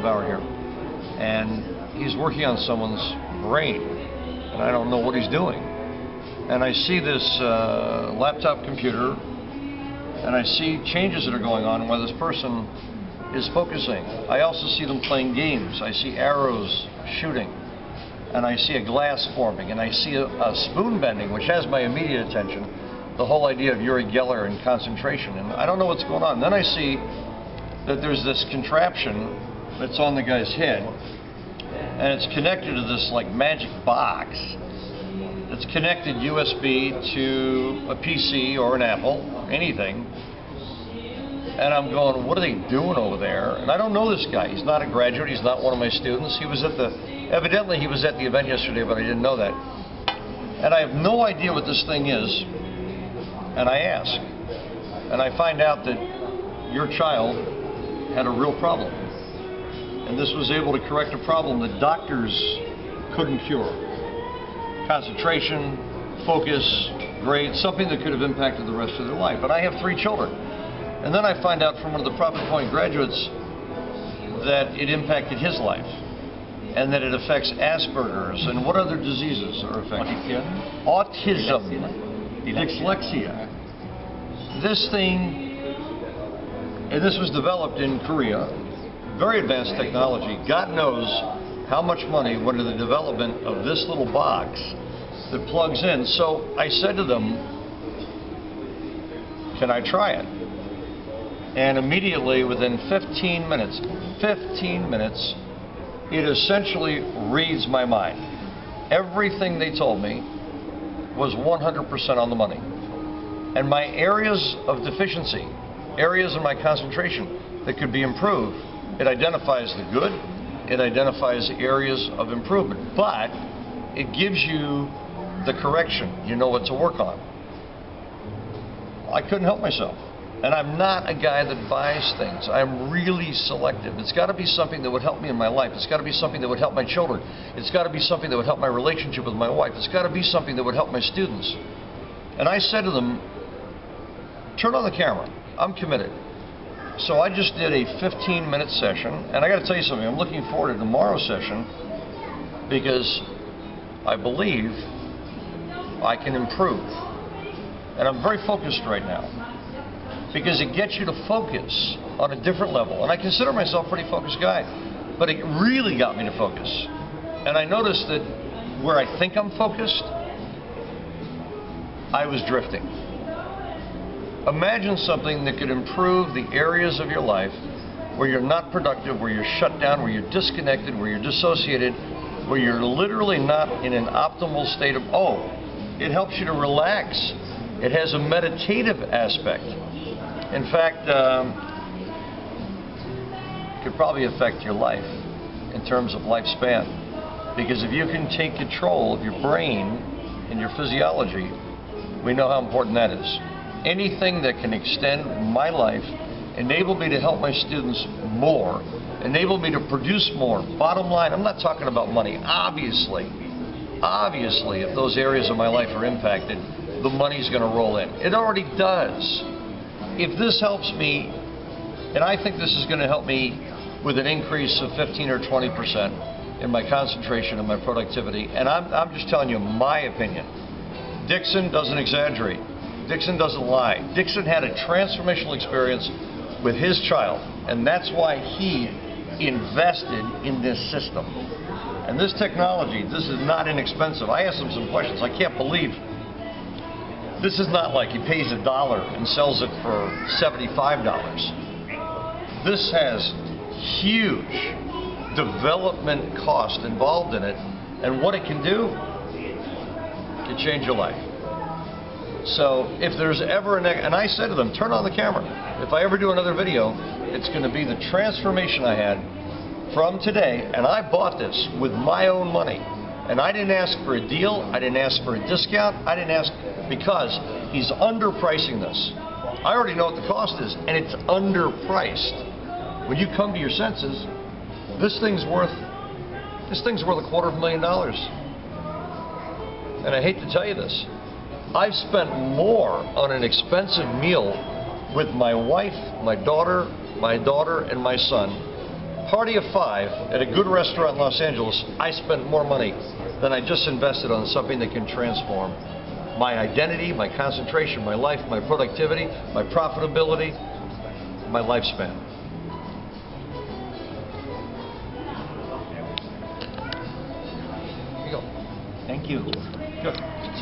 Bauer here, and he's working on someone's brain, and I don't know what he's doing. And I see this laptop computer, and I see changes that are going on where this person is focusing. I also see them playing games. I see arrows shooting, and I see a glass forming, and I see a spoon bending, which has my immediate attention, the whole idea of Uri Geller and concentration, and I don't know what's going on. Then I see that there's this contraption that's on the guy's head, and it's connected to this like magic box. It's connected USB to a PC or an Apple, anything. And I'm going, what are they doing over there? And I don't know this guy. He's not a graduate. He's not one of my students. Evidently he was at the event yesterday, but I didn't know that. And I have no idea what this thing is. And I ask. And I find out that your child had a real problem. And this was able to correct a problem that doctors couldn't cure. Concentration, focus, grades, something that could have impacted the rest of their life. But I have 3 children. And then I find out from one of the Profit Point graduates that it impacted his life, and that it affects Asperger's, and what other diseases are affected? Autism, dyslexia. This thing, and this was developed in Korea, very advanced technology. God knows how much money went into the development of this little box that plugs in. So I said to them, can I try it? And immediately, within 15 minutes, it essentially reads my mind. Everything they told me was 100% on the money. And my areas of deficiency, areas in my concentration that could be improved, it identifies the good, it identifies areas of improvement, but it gives you the correction. You know what to work on. I couldn't help myself. And I'm not a guy that buys things. I'm really selective. It's got to be something that would help me in my life. It's got to be something that would help my children. It's got to be something that would help my relationship with my wife. It's got to be something that would help my students. And I said to them, turn on the camera. I'm committed. So I just did a 15-minute session. And I got to tell you something. I'm looking forward to tomorrow's session because I believe I can improve. And I'm very focused right now, because it gets you to focus on a different level. And I consider myself a pretty focused guy, but it really got me to focus. And I noticed that where I think I'm focused, I was drifting. Imagine something that could improve the areas of your life where you're not productive, where you're shut down, where you're disconnected, where you're dissociated, where you're literally not in an optimal state of, it helps you to relax. It has a meditative aspect. In fact, it could probably affect your life in terms of lifespan. Because if you can take control of your brain and your physiology, we know how important that is. Anything that can extend my life, enable me to help my students more, enable me to produce more. Bottom line, I'm not talking about money. Obviously, if those areas of my life are impacted, the money's going to roll in. It already does. If this helps me, and I think this is going to help me with an increase of 15 or 20% in my concentration and my productivity, and I'm just telling you my opinion. Dickson doesn't exaggerate. Dickson doesn't lie. Dickson had a transformational experience with his child, and that's why he invested in this system. And this technology, this is not inexpensive. I asked him some questions. I can't believe this is not like he pays $1 and sells it for $75. This has huge development cost involved in it, and what it can do, it can change your life. So if there's ever and I said to them, turn on the camera. If I ever do another video, it's going to be the transformation I had from today, and I bought this with my own money. And I didn't ask for a deal, I didn't ask for a discount, I didn't ask because he's underpricing this. I already know what the cost is, and it's underpriced. When you come to your senses, this thing's worth $250,000. And I hate to tell you this, I've spent more on an expensive meal with my wife, my daughter, and my son, party of 5 at a good restaurant in Los Angeles, I spent more money than I just invested on something that can transform my identity, my concentration, my life, my productivity, my profitability, my lifespan. Here you go. Thank you. Good.